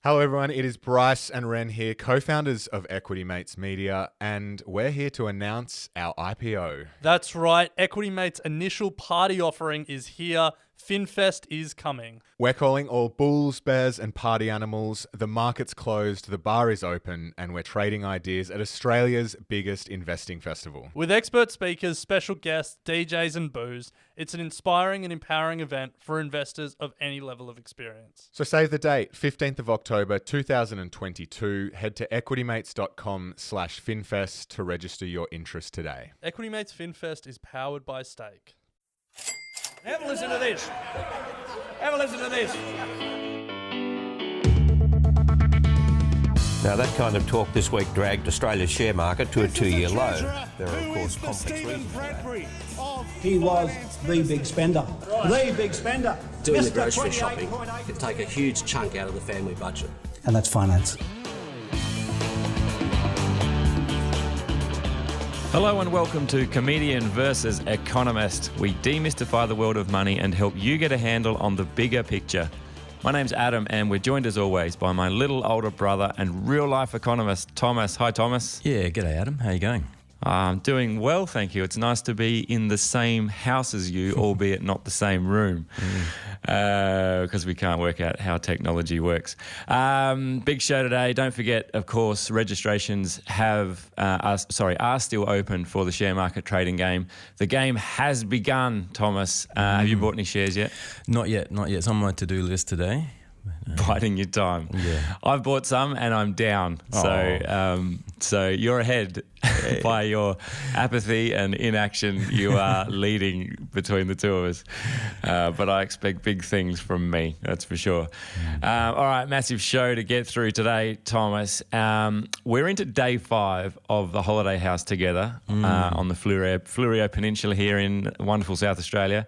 Hello everyone, it is Bryce and Ren here, co-founders of Equity Mates Media, and we're here to announce our IPO. That's right, Equity Mates' initial party offering is here. FinFest is coming. We're calling all bulls, bears and party animals. The market's closed, the bar is open, and we're trading ideas at Australia's biggest investing festival. With expert speakers, special guests, DJs and booze, it's an inspiring and empowering event for investors of any level of experience. So save the date, 15th of October 2022. Head to equitymates.com/FinFest to register your interest today. Equity Mates FinFest is powered by Stake. Have a listen to this. Have a listen to this. Now, that kind of talk this week dragged Australia's share market to a two-year low. There are, of course, complex reasons for that. He was the big spender. The big spender. Doing the grocery shopping could take a huge chunk out of the family budget. And that's finance. Hello and welcome to Comedian versus Economist. We demystify the world of money and help you get a handle on the bigger picture. My name's Adam and we're joined as always by my little older brother and real-life economist, Thomas. Hi, Thomas. Yeah, g'day, Adam. How you going? I'm doing well, thank you. It's nice to be in the same house as you, albeit not the same room, because we can't work out how technology works. Big show today. Don't forget, of course, registrations are still open for the share market trading game. The game has begun, Thomas. Have you bought any shares yet? Not yet. It's on my to-do list today. Biding your time. Yeah. I've bought some and I'm down. So you're ahead by your apathy and inaction. You are leading between the two of us. But I expect big things from me, that's for sure. All right, massive show to get through today, Thomas. We're into day 5 of the holiday house together on the Fleurieu Peninsula here in wonderful South Australia.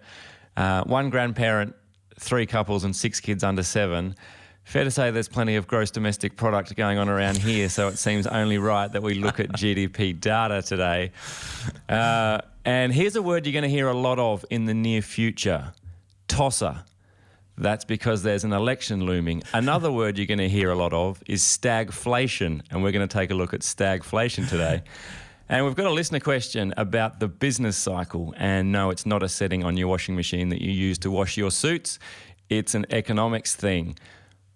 One grandparent, 3 couples and 6 kids under 7. Fair to say there's plenty of gross domestic product going on around here, so it seems only right that we look at GDP data today. And here's a word you're going to hear a lot of in the near future, tosser. That's because there's an election looming. Another word you're going to hear a lot of is stagflation, and we're going to take a look at stagflation today. And we've got a listener question about the business cycle. And no, it's not a setting on your washing machine that you use to wash your suits. It's an economics thing.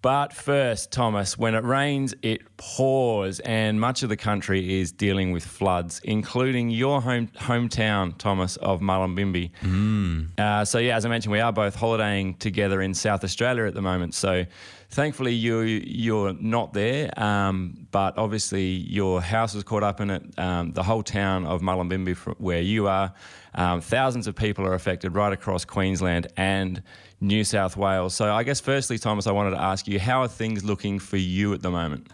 But first, Thomas, when it rains, it pours. And much of the country is dealing with floods, including your hometown, Thomas, of Mullumbimby. So, as I mentioned, we are both holidaying together in South Australia at the moment. So thankfully, you're not there, but obviously your house was caught up in it. The whole town of Mullumbimby, where you are, thousands of people are affected right across Queensland and New South Wales. So I guess firstly, Thomas, I wanted to ask you, how are things looking for you at the moment?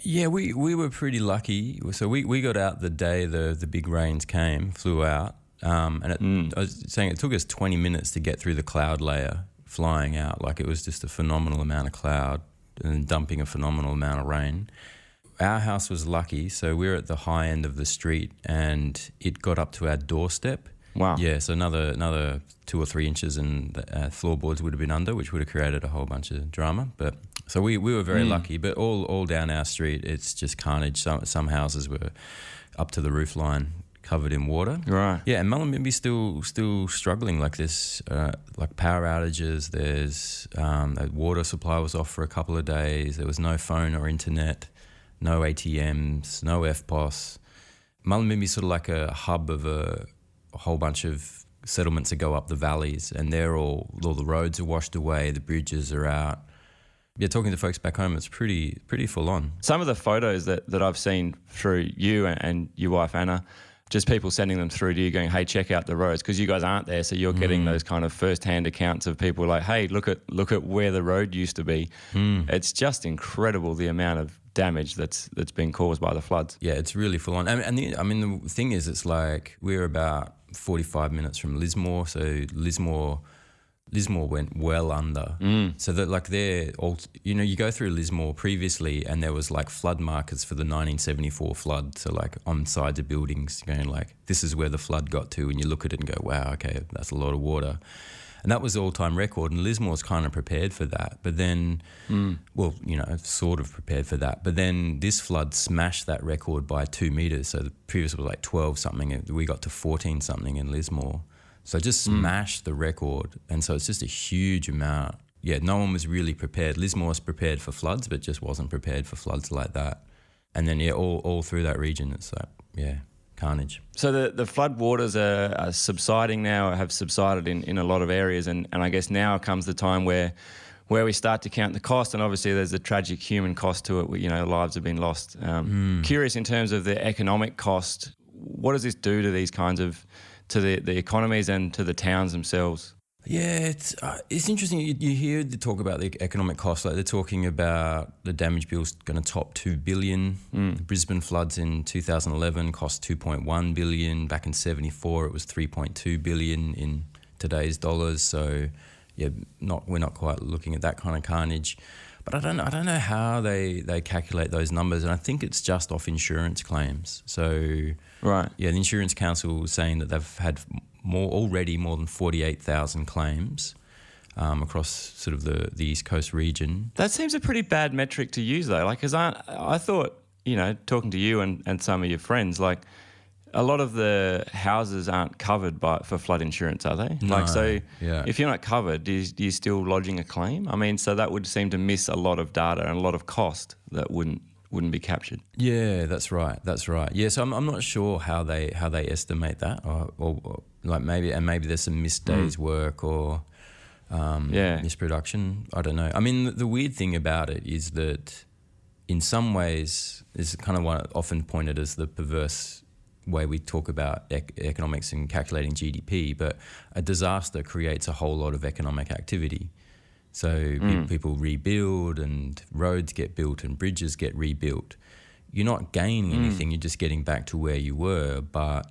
We were pretty lucky. So we got out the day the big rains came, flew out, and I was saying it took us 20 minutes to get through the cloud layer flying out. Like, it was just a phenomenal amount of cloud and dumping a phenomenal amount of rain. Our house was lucky, so we were at the high end of the street and it got up to our doorstep. Wow. Yeah, so another 2 or 3 inches and the floorboards would have been under, which would have created a whole bunch of drama. But so we were very lucky, but all down our street, it's just carnage. Some houses were up to the roof line, covered in water. Right. Yeah, and Mullumbimby's still struggling like this, like power outages. There's the water supply was off for a couple of days. There was no phone or internet, no ATMs, no FPOS. Mullumbimby's sort of like a hub of a whole bunch of settlements that go up the valleys, and all the roads are washed away, the bridges are out. Yeah, talking to folks back home, it's pretty full on. Some of the photos that I've seen through you and your wife Anna, just people sending them through to you going, hey, check out the roads, because you guys aren't there, so you're getting those kind of first-hand accounts of people like, hey, look at where the road used to be. It's just incredible the amount of damage that's been caused by the floods. Yeah, it's really full on. The thing is, it's like we're about 45 minutes from Lismore, so Lismore went well under. So that like they're all, you go through Lismore previously and there was like flood markers for the 1974 flood. So like on sides of buildings going like, this is where the flood got to, and you look at it and go, wow, okay, that's a lot of water. And that was the all-time record, and Lismore's kind of prepared for that. But then, sort of prepared for that. But then this flood smashed that record by 2 metres. So the previous was like 12-something, and we got to 14-something in Lismore. So it just smashed the record. And so it's just a huge amount. Yeah, no one was really prepared. Lismore's prepared for floods, but just wasn't prepared for floods like that. And then, all through that region, it's like, carnage. So the flood waters are subsiding now, or have subsided in a lot of areas, and I guess now comes the time where we start to count the cost, and obviously there's a tragic human cost to it. Lives have been lost. Curious in terms of the economic cost, what does this do to these kinds of, to the economies and to the towns themselves? Yeah, it's interesting. You hear the talk about the economic cost. Like they're talking about the damage bill's going to top $2 billion. The Brisbane floods in 2011 cost $2.1 billion. Back in '74, it was $3.2 billion in today's dollars. So, yeah, we're not quite looking at that kind of carnage. But I don't know how they calculate those numbers, and I think it's just off insurance claims. So, right, yeah, the Insurance Council was saying that they've had more than 48,000 claims across sort of the East Coast region. That seems a pretty bad metric to use though, because I thought, talking to you and some of your friends, like a lot of the houses aren't covered for flood insurance, are they? No, if you're not covered, do you still lodging a claim? I mean, so that would seem to miss a lot of data and a lot of cost that wouldn't be captured. Yeah, that's right. Yeah, so I'm not sure how they estimate that, or like maybe there's some missed days work or misproduction. I don't know. I mean, the weird thing about it is that in some ways, this is kind of what often pointed as the perverse way we talk about economics and calculating GDP, but a disaster creates a whole lot of economic activity. So people rebuild and roads get built and bridges get rebuilt. You're not gaining anything, you're just getting back to where you were, but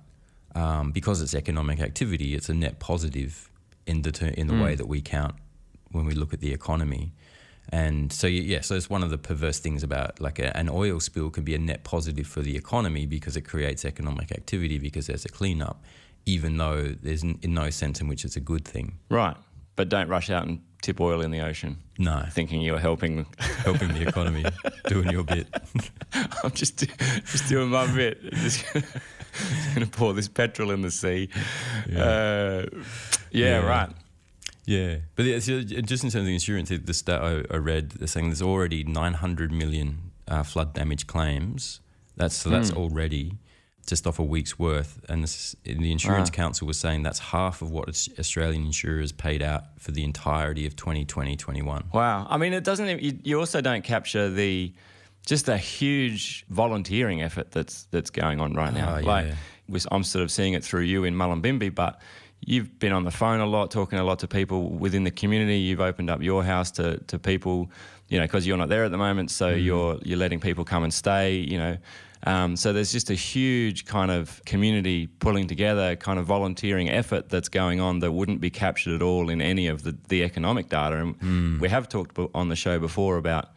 because it's economic activity, it's a net positive in the way that we count when we look at the economy. And so, so it's one of the perverse things about like an oil spill can be a net positive for the economy because it creates economic activity because there's a cleanup, even though there's in no sense in which it's a good thing. Right. But don't rush out and tip oil in the ocean. No. Thinking you're helping the economy, doing your bit. I'm just doing my bit. Just going to pour this petrol in the sea. Right. Yeah. But just in terms of the insurance, the stat I read, they're saying there's already 900 million flood damage claims. That's already just off a week's worth. And the Insurance Council was saying that's half of what Australian insurers paid out for the entirety of 2020-21. Wow. I mean, it doesn't. You also don't capture just a huge volunteering effort that's going on right now. I'm sort of seeing it through you in Mullumbimby, but you've been on the phone a lot, talking a lot to people within the community. You've opened up your house to people, because you're not there at the moment, so you're letting people come and stay, So there's just a huge kind of community pulling together, kind of volunteering effort that's going on that wouldn't be captured at all in any of the economic data. And we have talked on the show before about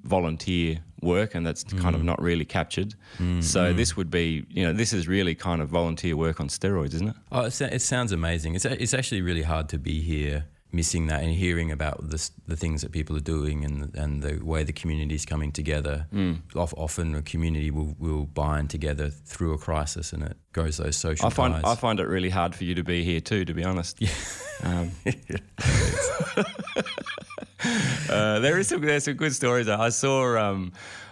volunteer work, and that's kind of not really captured. So this would be, this is really kind of volunteer work on steroids, isn't it? Oh, it sounds amazing. It's actually really hard to be here missing that and hearing about the things that people are doing and the way the community is coming together. Often a community will bind together through a crisis, and it grows those social ties. I find it really hard for you to be here too, to be honest. Yeah. There's some good stories. I saw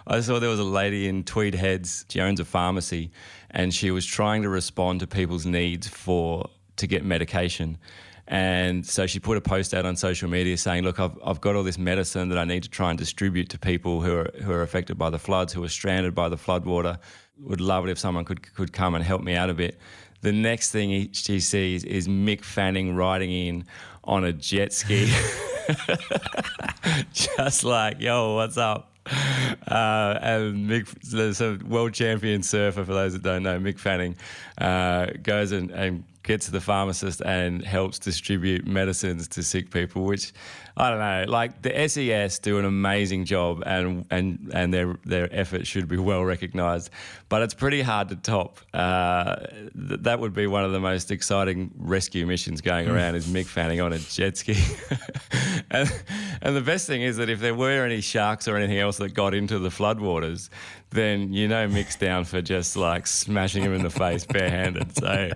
there was a lady in Tweed Heads. She owns a pharmacy, and she was trying to respond to people's needs to get medication. And so she put a post out on social media saying, look, I've got all this medicine that I need to try and distribute to people who are affected by the floods, who are stranded by the floodwater. Would love it if someone could come and help me out a bit. The next thing she sees is Mick Fanning riding in on a jet ski. Just like, yo, what's up? And there's a world champion surfer, for those that don't know, Mick Fanning, goes and gets to the pharmacist and helps distribute medicines to sick people, which, I don't know, like the SES do an amazing job and their effort should be well recognised, but it's pretty hard to top. That would be one of the most exciting rescue missions going around is Mick Fanning on a jet ski. and the best thing is that if there were any sharks or anything else that got into the floodwaters, then Mick's down for just like smashing him in the face barehanded. So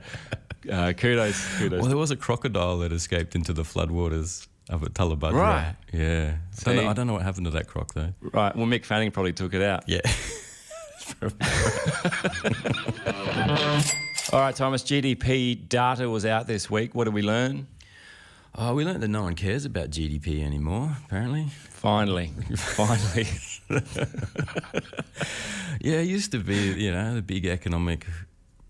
kudos. Well, there was a crocodile that escaped into the floodwaters up at Tullabudra. Right. Yeah. I don't know what happened to that croc though. Right. Well, Mick Fanning probably took it out. Yeah. All right, Thomas, GDP data was out this week. What did we learn? We learned that no one cares about GDP anymore, apparently. Finally. Yeah, it used to be, the big economic,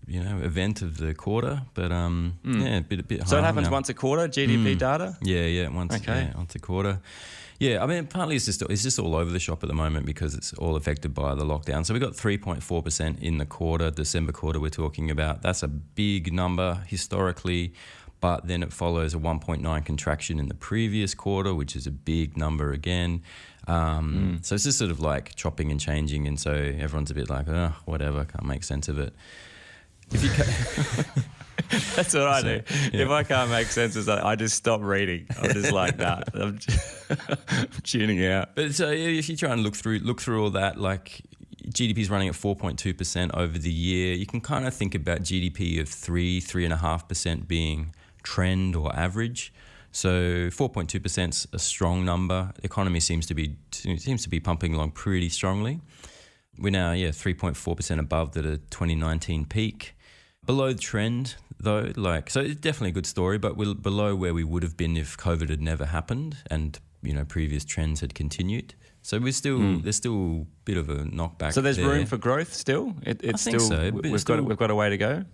event of the quarter, but yeah, a bit So it higher happens now. once a quarter, GDP data? Yeah, once a quarter. Yeah, I mean, partly it's just all over the shop at the moment because it's all affected by the lockdown. So we got 3.4% in the quarter, December quarter we're talking about. That's a big number historically, but then it follows a 1.9 contraction in the previous quarter, which is a big number again. So it's just sort of like chopping and changing, and so everyone's a bit like, oh, whatever, can't make sense of it. If you That's what I do. Yeah. If I can't make sense of something, I just stop reading. I'm just like that. I'm tuning out. But so if you try and look through all that, like GDP is running at 4.2% over the year, you can kind of think about GDP of 3.5% being trend or average. So 4.2% is a strong number. The economy seems to be pumping along pretty strongly. We're now 3.4% above the 2019 peak. Below the trend, though, so it's definitely a good story, but we're below where we would have been if COVID had never happened and, previous trends had continued. So there's still a bit of a knockback. So there's there. room for growth still? I think so. We've got a way to go?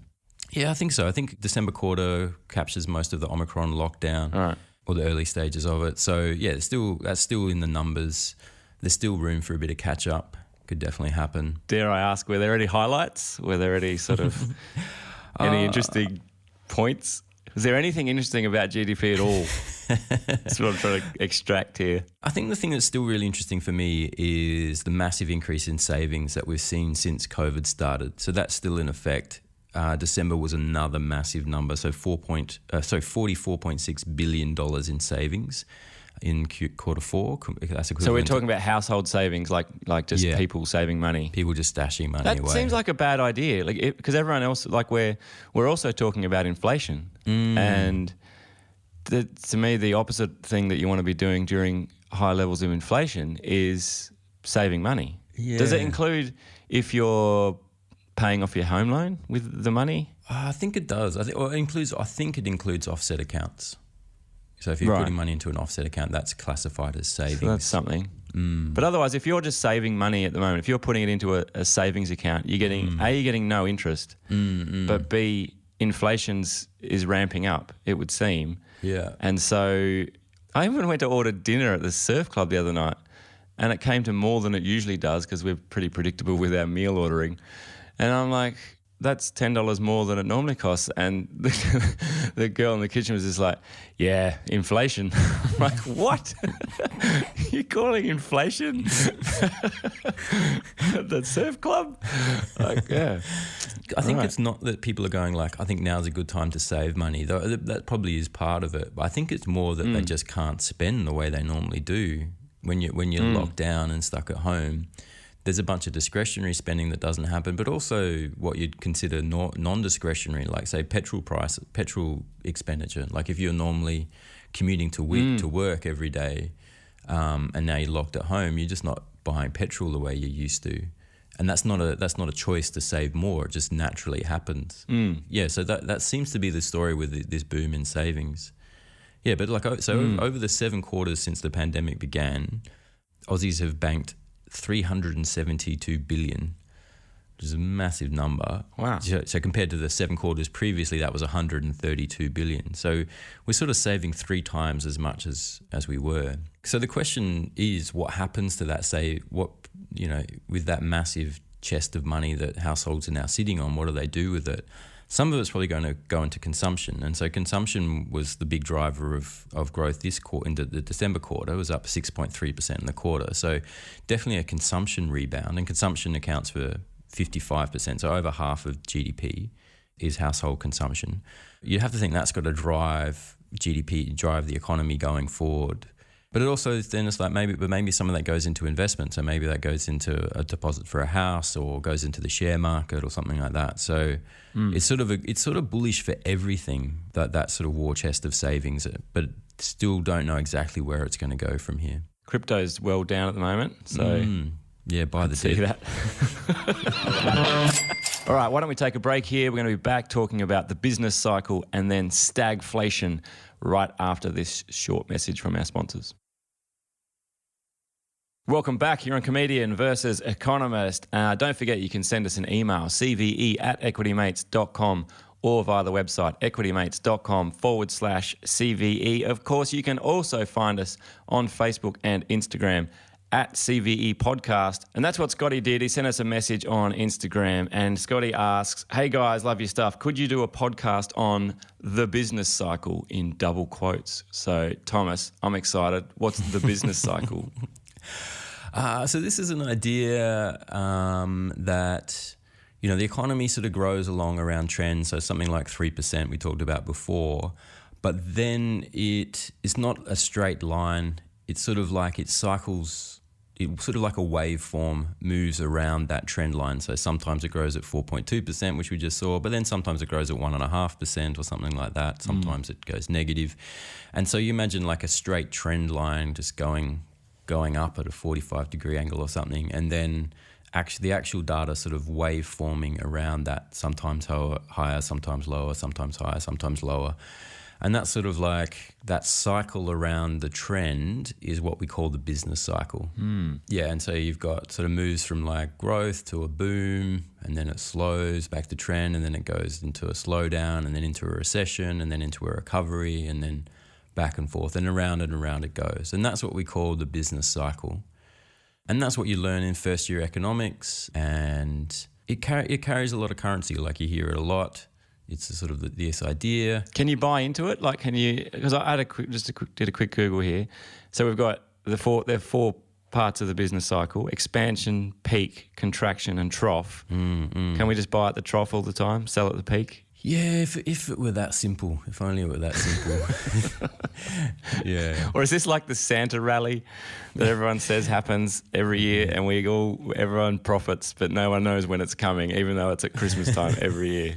Yeah, I think so. I think December quarter captures most of the Omicron lockdown or the early stages of it. So, yeah, that's still in the numbers. There's still room for a bit of catch-up. Could definitely happen. Dare I ask, were there any highlights? Were there any sort of any interesting points? Is there anything interesting about GDP at all? That's what I'm trying to extract here. I think the thing that's still really interesting for me is the massive increase in savings that we've seen since COVID started. So that's still in effect. December was another massive number, so $44.6 billion in savings in quarter four. So we're talking about household savings, like just people saving money. People just stashing money away. That seems like a bad idea, because everyone else, we're also talking about inflation, and to me the opposite thing that you want to be doing during high levels of inflation is saving money. Yeah. Does it include if you're paying off your home loan with the money? I think it does. I think it includes offset accounts. So if you're putting money into an offset account, that's classified as savings. So that's something. But otherwise, if you're just saving money at the moment, if you're putting it into a savings account, you're getting no interest, but B, inflation is ramping up, it would seem. Yeah. And so I even went to order dinner at the surf club the other night, and it came to more than it usually does because we're pretty predictable with our meal ordering. And I'm like, that's $10 more than it normally costs. And the girl in the kitchen was just like, yeah, inflation. I'm like, what? You're calling inflation at the surf club? Like, yeah. I think it's not that people are going I think now's a good time to save money. Though that probably is part of it. But I think it's more that they just can't spend the way they normally do when you're locked down and stuck at home. There's a bunch of discretionary spending that doesn't happen, but also what you'd consider non-discretionary, like say petrol expenditure. Like if you're normally commuting to work every day, and now you're locked at home, you're just not buying petrol the way you used to, and that's not a choice to save more. It just naturally happens. Yeah, so that seems to be the story with this boom in savings. Yeah, but over the 7 quarters since the pandemic began, Aussies have banked $372 billion, which is a massive number. Wow. So compared to the 7 quarters previously, that was $132 billion. So we're sort of saving 3 times as much as we were. So the question is, what happens to that? With that massive chest of money that households are now sitting on, what do they do with it? some of it's probably going to go into consumption. And so consumption was the big driver of growth this quarter. In the December quarter, it was up 6.3% in the quarter. So definitely a consumption rebound, and consumption accounts for 55%. So over half of GDP is household consumption. You have to think that's got to drive GDP, drive the economy going forward. But it also then it's like maybe some of that goes into investment. So maybe that goes into a deposit for a house, or goes into the share market or something like that. So it's sort of bullish for everything, that sort of war chest of savings. But still don't know exactly where it's going to go from here. Crypto's well down at the moment, so yeah, buy the see dip. that. All right, why don't we take a break here? We're going to be back talking about the business cycle and then stagflation right after this short message from our sponsors. Welcome back. You're on Comedian versus Economist. Don't forget you can send us an email, cve@equitymates.com, or via the website, equitymates.com/CVE. Of course, you can also find us on Facebook and Instagram at CVE Podcast. And that's what Scotty did. He sent us a message on Instagram, and Scotty asks, hey guys, love your stuff. Could you do a podcast on the business cycle, in double quotes? So Thomas, I'm excited. What's the business cycle? So this is an idea that, the economy sort of grows along around trends. So something like 3% we talked about before, but then it's not a straight line. It's sort of like it cycles. It sort of like a waveform moves around that trend line. So sometimes it grows at 4.2%, which we just saw, but then sometimes it grows at 1.5% or something like that. Sometimes it goes negative. And so you imagine like a straight trend line just going up at a 45-degree angle or something, and then the actual data sort of waveforming around that, sometimes higher, sometimes lower, sometimes higher, sometimes lower. And that's sort of like that cycle around the trend is what we call the business cycle. Yeah, and so you've got sort of moves from like growth to a boom, and then it slows back to trend, and then it goes into a slowdown, and then into a recession, and then into a recovery, and then back and forth, and around it goes. And that's what we call the business cycle. And that's what you learn in first year economics, and it carries a lot of currency. Like you hear it a lot. It's a sort of this idea. Can you buy into it? Like, can you? Because I had did a quick Google here. So we've got there are four parts of the business cycle: expansion, peak, contraction, and trough. Can we just buy at the trough all the time, sell at the peak? Yeah, if it were that simple. If only it were that simple. Yeah. Or is this like the Santa rally that everyone says happens every year, and everyone profits, but no one knows when it's coming, even though it's at Christmas time every year?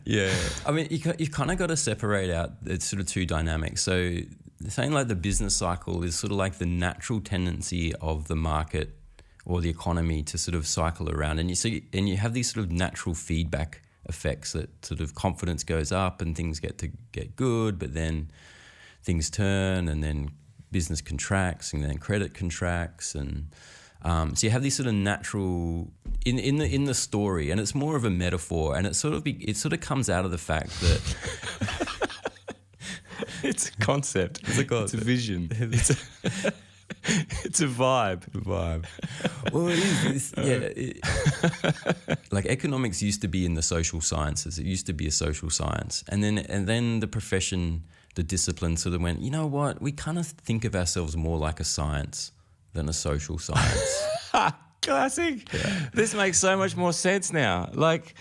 Yeah. I mean, you kind of got to separate out the sort of two dynamics. So saying like the business cycle is sort of like the natural tendency of the market or the economy to sort of cycle around, and you have these sort of natural feedback effects that sort of confidence goes up and things get good, but then things turn, and then business contracts, and then credit contracts, and so you have these sort of natural in the story, and it's more of a metaphor, and it sort of comes out of the fact that it's a concept, it's a vision, it's a vibe. Well, it is. Like economics used to be in the social sciences. It used to be a social science, and then the profession, the discipline, sort of went. You know what? We kind of think of ourselves more like a science than a social science. Classic. Yeah. This makes so much more sense now. Like,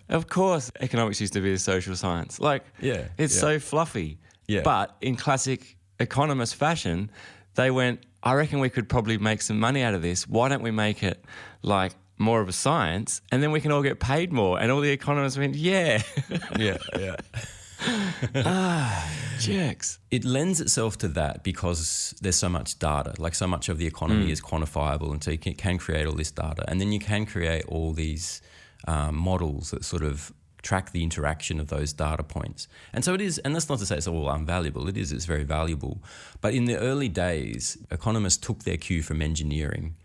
of course, economics used to be a social science. Like, it's so fluffy. Yeah. But in classic economist fashion, they went, I reckon we could probably make some money out of this. Why don't we make it like more of a science, and then we can all get paid more? And all the economists went, yeah. Jerks. It lends itself to that because there's so much data. Like so much of the economy is quantifiable, and so you can create all this data. And then you can create all these models that sort of track the interaction of those data points. And so it is, and that's not to say it's all unvaluable. It is, it's very valuable. But in the early days, economists took their cue from engineering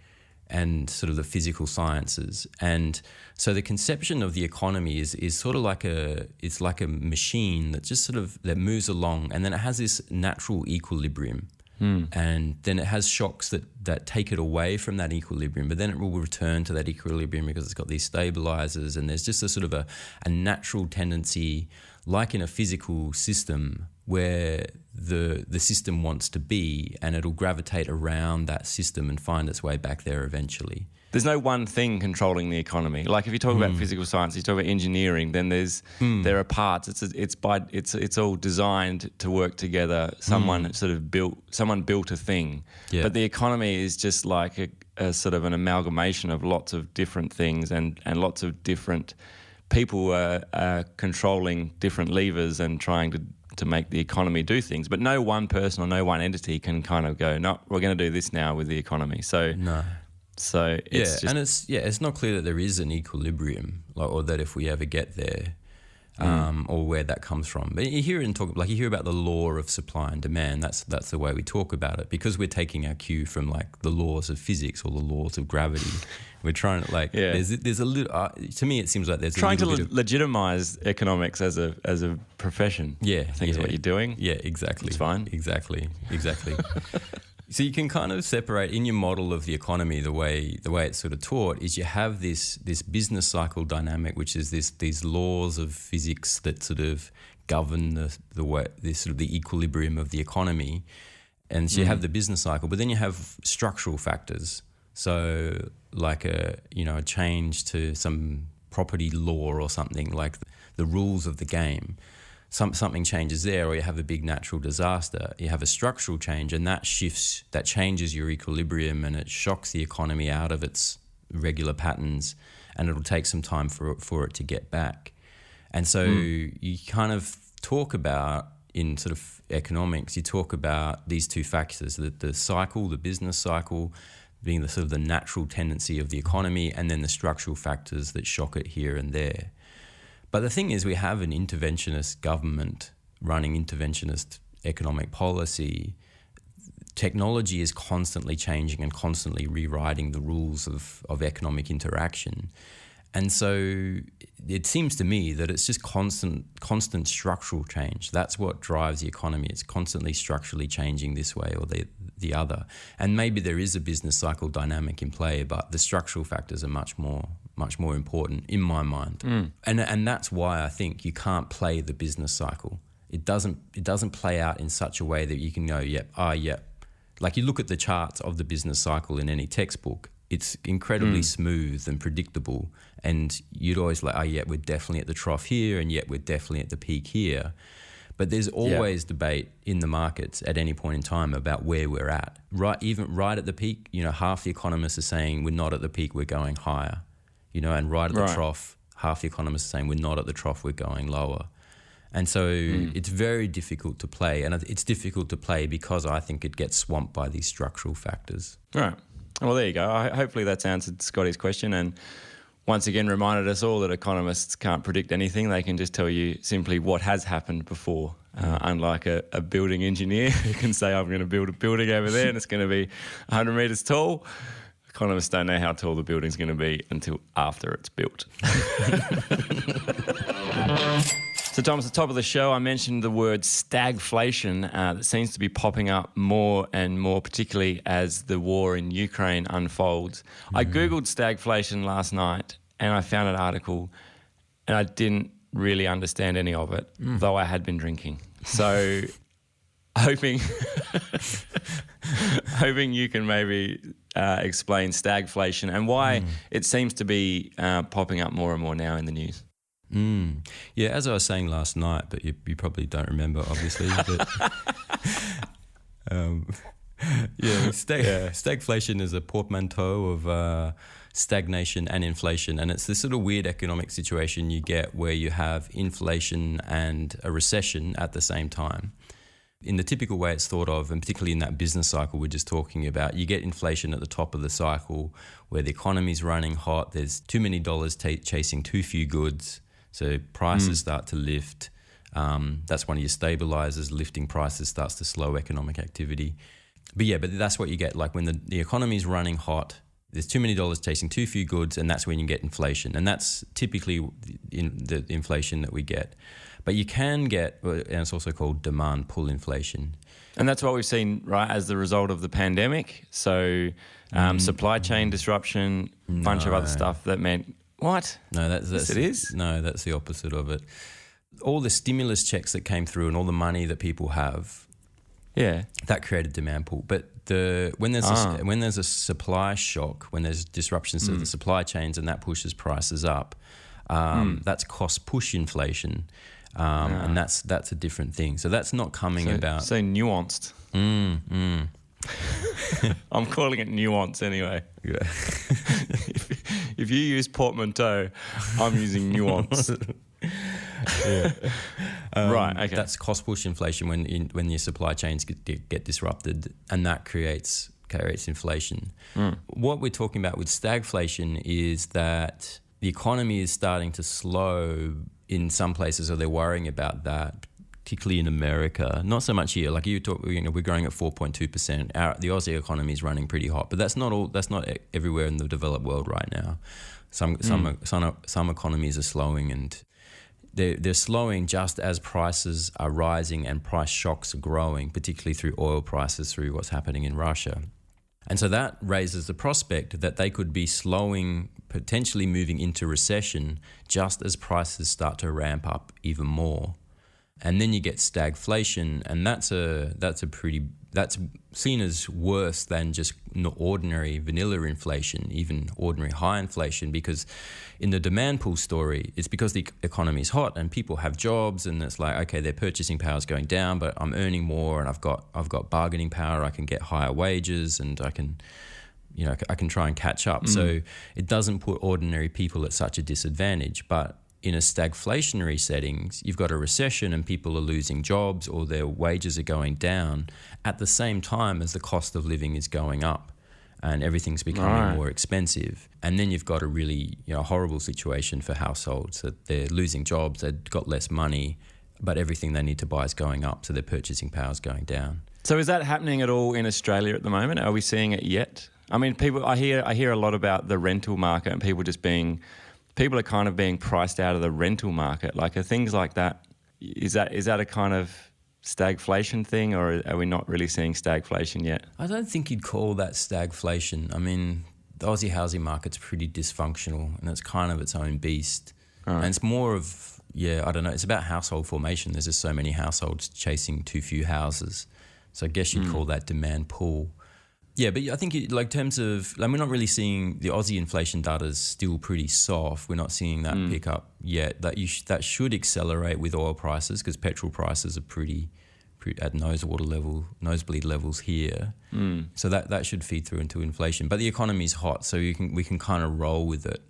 and sort of the physical sciences. And so the conception of the economy is sort of like it's like a machine that just sort of that moves along, and then it has this natural equilibrium. And then it has shocks that take it away from that equilibrium, but then it will return to that equilibrium because it's got these stabilizers, and there's just a sort of a natural tendency, like in a physical system, where the system wants to be, and it'll gravitate around that system and find its way back there eventually. There's no one thing controlling the economy. Like if you talk about physical science, you talk about engineering, then there are parts. It's all designed to work together. Someone built a thing. Yeah. But the economy is just like a sort of an amalgamation of lots of different things, and lots of different people are controlling different levers and trying to make the economy do things. But no one person or no one entity can kind of go, no, we're going to do this now with the economy. So No. So it's it's not clear that there is an equilibrium, or that if we ever get there, or where that comes from. But you hear you hear about the law of supply and demand. That's the way we talk about it, because we're taking our cue from like the laws of physics or the laws of gravity. We're trying to there's a little. To me, it seems like there's trying a little to bit of legitimize economics as a profession. Yeah, I think is what you're doing. Yeah, exactly. It's fine. Exactly. So you can kind of separate in your model of the economy, the way it's sort of taught is you have this business cycle dynamic, which is these laws of physics that sort of govern the way, this sort of the equilibrium of the economy. And so you have the business cycle, but then you have structural factors. So like a change to some property law or something, like the rules of the game. Something changes there, or you have a big natural disaster. You have a structural change, and that changes your equilibrium, and it shocks the economy out of its regular patterns, and it'll take some time for it to get back. And so you kind of talk about, in sort of economics, you talk about these two factors, the cycle, the business cycle, being the sort of the natural tendency of the economy, and then the structural factors that shock it here and there. But the thing is, we have an interventionist government running interventionist economic policy. Technology is constantly changing and constantly rewriting the rules of economic interaction. And so it seems to me that it's just constant structural change. That's what drives the economy. It's constantly structurally changing this way or the other. And maybe there is a business cycle dynamic in play, but the structural factors are much more important in my mind. And that's why I think you can't play the business cycle. It doesn't play out in such a way that you can go, yep. Like you look at the charts of the business cycle in any textbook, it's incredibly smooth and predictable, and you'd always we're definitely at the trough here, and yet we're definitely at the peak here. But there's always debate in the markets at any point in time about where we're at. Even right at the peak, half the economists are saying we're not at the peak, we're going higher. And right at the trough, half the economists are saying we're not at the trough, we're going lower. And so it's very difficult to play, and it's difficult to play because I think it gets swamped by these structural factors. Right. Well, there you go. Hopefully that's answered Scotty's question, and once again reminded us all that economists can't predict anything. They can just tell you simply what has happened before, unlike a building engineer who can say, I'm going to build a building over there and it's going to be 100 metres tall. Economists don't know how tall the building's going to be until after it's built. So, Thomas, at the top of the show, I mentioned the word stagflation that seems to be popping up more and more, particularly as the war in Ukraine unfolds. I Googled stagflation last night and I found an article and I didn't really understand any of it, though I had been drinking. So, hoping you can maybe explain stagflation and why it seems to be popping up more and more now in the news. Yeah, as I was saying last night, but you probably don't remember, obviously. But stagflation is a portmanteau of stagnation and inflation, and it's this sort of weird economic situation you get where you have inflation and a recession at the same time. In the typical way it's thought of, and particularly in that business cycle we're just talking about, you get inflation at the top of the cycle where the economy's running hot, there's too many dollars chasing too few goods, so prices start to lift. That's one of your stabilizers. Lifting prices starts to slow economic activity. But that's what you get. Like when the economy's running hot, there's too many dollars chasing too few goods, and that's when you get inflation. And that's typically the inflation that we get. But you can get, and it's also called demand pull inflation. And that's what we've seen, right, as the result of the pandemic. So supply chain disruption, bunch of other stuff that meant, what? No, that's yes, it is? No, that's the opposite of it. All the stimulus checks that came through and all the money that people have, that created demand pull. But when there's a supply shock, when there's disruptions to the supply chains and that pushes prices up, that's cost push inflation. And that's a different thing. So that's not coming about. So nuanced. I'm calling it nuance anyway. Yeah. if you use portmanteau, I'm using nuance. Right. Okay. That's cost push inflation when your supply chains get disrupted, and that creates inflation. What we're talking about with stagflation is that the economy is starting to slow in some places, or they're worrying about that, particularly in America. Not so much here. Like we're growing at 4.2%. The Aussie economy is running pretty hot, but that's not everywhere in the developed world right now. Some economies are slowing, and they're slowing just as prices are rising and price shocks are growing, particularly through oil prices, through what's happening in Russia. And so that raises the prospect that they could be slowing, potentially moving into recession just as prices start to ramp up even more. And then you get stagflation, and that's seen as worse than just ordinary vanilla inflation, even ordinary high inflation, because in the demand pull story, it's because the economy is hot and people have jobs, and it's like, okay, their purchasing power is going down, but I'm earning more and I've got bargaining power, I can get higher wages, and I can try and catch up. So it doesn't put ordinary people at such a disadvantage. But in a stagflationary settings, you've got a recession and people are losing jobs or their wages are going down at the same time as the cost of living is going up and everything's becoming more expensive. And then you've got a really horrible situation for households, that they're losing jobs, they've got less money, but everything they need to buy is going up, so their purchasing power is going down. So is that happening at all in Australia at the moment? Are we seeing it yet? I mean, I hear a lot about the rental market and people are kind of being priced out of the rental market. Like, are things like that, is that a kind of stagflation thing, or are we not really seeing stagflation yet? I don't think you'd call that stagflation. I mean, the Aussie housing market's pretty dysfunctional and it's kind of its own beast. And it's more of, I don't know, it's about household formation. There's just so many households chasing too few houses. So I guess you'd call that demand pull. Yeah, but I think in terms of, we're not really seeing, the Aussie inflation data is still pretty soft. We're not seeing that pick up yet. That should accelerate with oil prices, because petrol prices are pretty at nosebleed levels here. So that should feed through into inflation. But the economy's hot, so we can kind of roll with it.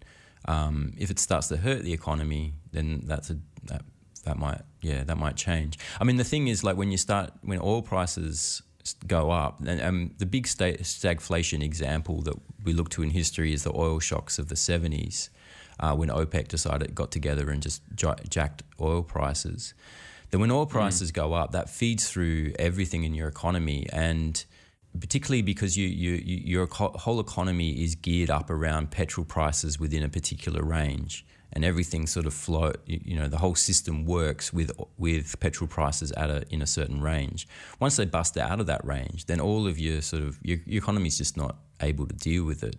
If it starts to hurt the economy, then that might change. I mean, the thing is, when oil prices go up, and the big stagflation example that we look to in history is the oil shocks of the 70s, when OPEC got together and just jacked oil prices. Then when oil prices go up, that feeds through everything in your economy, and particularly because your whole economy is geared up around petrol prices within a particular range. And everything sort of the whole system works with petrol prices in a certain range. Once they bust out of that range, then all of your economy is just not able to deal with it,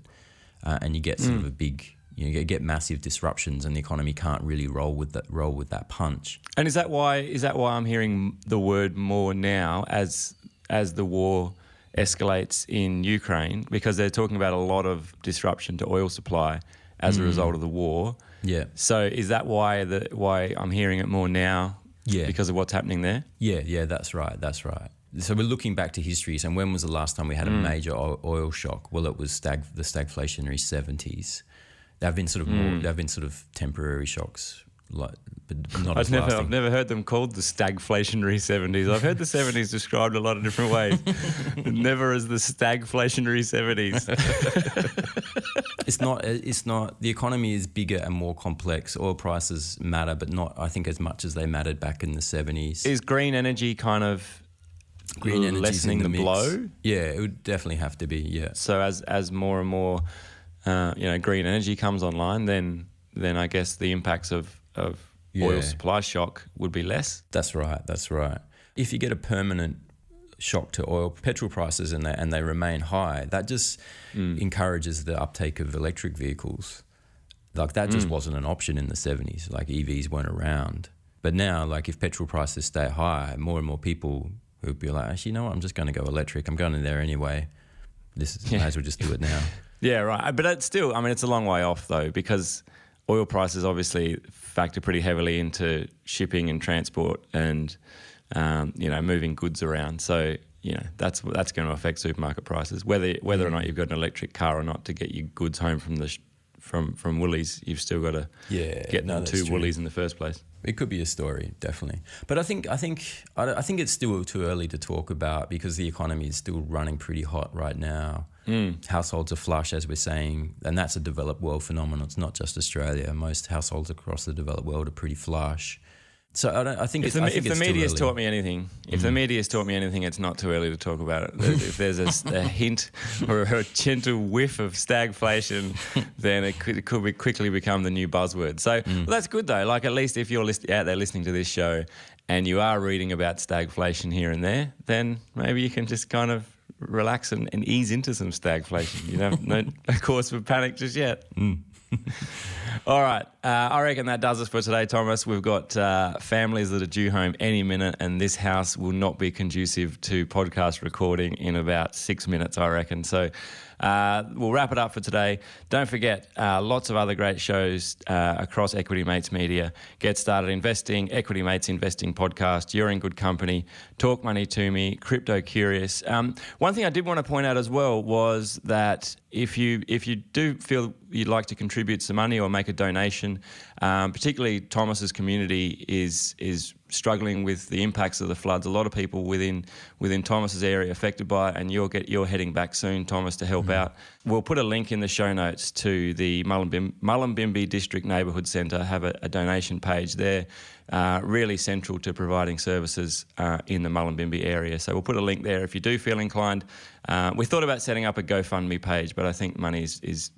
and you get sort of a big, you get massive disruptions, and the economy can't really roll with that punch. And is that why I'm hearing the word more now as the war escalates in Ukraine, because they're talking about a lot of disruption to oil supply as a result of the war. Yeah. So is that why I'm hearing it more now? Yeah. Because of what's happening there? Yeah, that's right. So we're looking back to history. So when was the last time we had a major oil shock? Well, it was the stagflationary 70s. There have been sort of temporary shocks, but not as lasting. I've never heard them called the stagflationary 70s. I've heard the 70s described a lot of different ways, but never as the stagflationary 70s. It's not. The economy is bigger and more complex. Oil prices matter, but not, I think, as much as they mattered back in the 70s. Is green energy kind of lessening the blow? Yeah, it would definitely have to be. Yeah. So as more and more, green energy comes online, then I guess the impacts of oil supply shock would be less. That's right. If you get a permanent shock to oil petrol prices and they remain high, that just encourages the uptake of electric vehicles. Like that just wasn't an option in the 70s. Like EVs weren't around. But now, like if petrol prices stay high, more and more people who'd be like, actually, you know what, I'm just going to go electric. I'm going in there anyway. May as well just do it now. Yeah, right. But it's still, I mean, it's a long way off though, because oil prices obviously factor pretty heavily into shipping and transport and, moving goods around. So, that's going to affect supermarket prices. Whether or not you've got an electric car or not to get your goods home from Woolies, you've still got to get them to Woolies in the first place. It could be a story, definitely. But I think it's still too early to talk about because the economy is still running pretty hot right now. Households are flush, as we're saying, and that's a developed world phenomenon. It's not just Australia. Most households across the developed world are pretty flush. So I think if the media's taught me anything, it's not too early to talk about it. If there's a hint or a gentle whiff of stagflation, then it could quickly become the new buzzword. So that's good though. Like at least if you're out there listening to this show and you are reading about stagflation here and there, then maybe you can just kind of relax and ease into some stagflation. You know, no cause for panic just yet. All right. I reckon that does it for today, Thomas. We've got families that are due home any minute, and this house will not be conducive to podcast recording in about 6 minutes, I reckon. So we'll wrap it up for today. Don't forget, lots of other great shows across Equity Mates Media. Get Started Investing, Equity Mates Investing Podcast, You're in Good Company, Talk Money to Me, Crypto Curious. One thing I did want to point out as well was that if you do feel you'd like to contribute some money or make a donation, particularly Thomas's community is struggling with the impacts of the floods. A lot of people within Thomas's area affected by it, and you're heading back soon, Thomas, to help out. We'll put a link in the show notes to the Mullumbimby District Neighbourhood Centre. Have a donation page there, really central to providing services in the Mullumbimby area. So we'll put a link there if you do feel inclined. We thought about setting up a GoFundMe page, but I think money is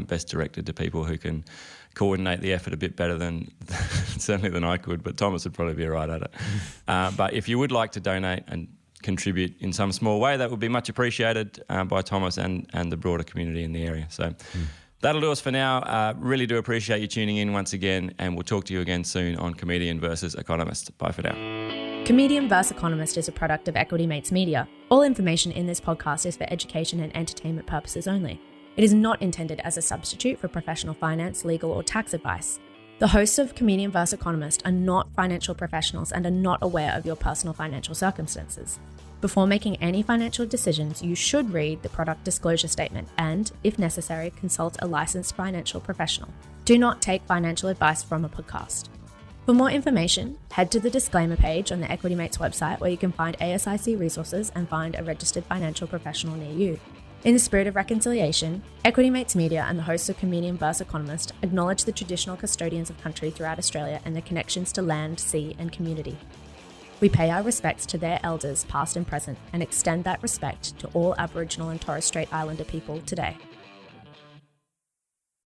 best directed to people who can coordinate the effort a bit better certainly than I could, but Thomas would probably be right at it. But if you would like to donate and contribute in some small way, that would be much appreciated by Thomas and the broader community in the area. So that'll do us for now. Really do appreciate you tuning in once again, and we'll talk to you again soon on Comedian versus Economist. Bye for now. Comedian vs. Economist is a product of Equity Mates Media. All information in this podcast is for education and entertainment purposes only. It is not intended as a substitute for professional finance, legal, or tax advice. The hosts of Comedian vs. Economist are not financial professionals and are not aware of your personal financial circumstances. Before making any financial decisions, you should read the product disclosure statement and, if necessary, consult a licensed financial professional. Do not take financial advice from a podcast. For more information, head to the disclaimer page on the Equity Mates website, where you can find ASIC resources and find a registered financial professional near you. In the spirit of reconciliation, Equity Mates Media and the hosts of Comedian vs. Economist acknowledge the traditional custodians of country throughout Australia and their connections to land, sea, and community. We pay our respects to their elders, past and present, and extend that respect to all Aboriginal and Torres Strait Islander people today.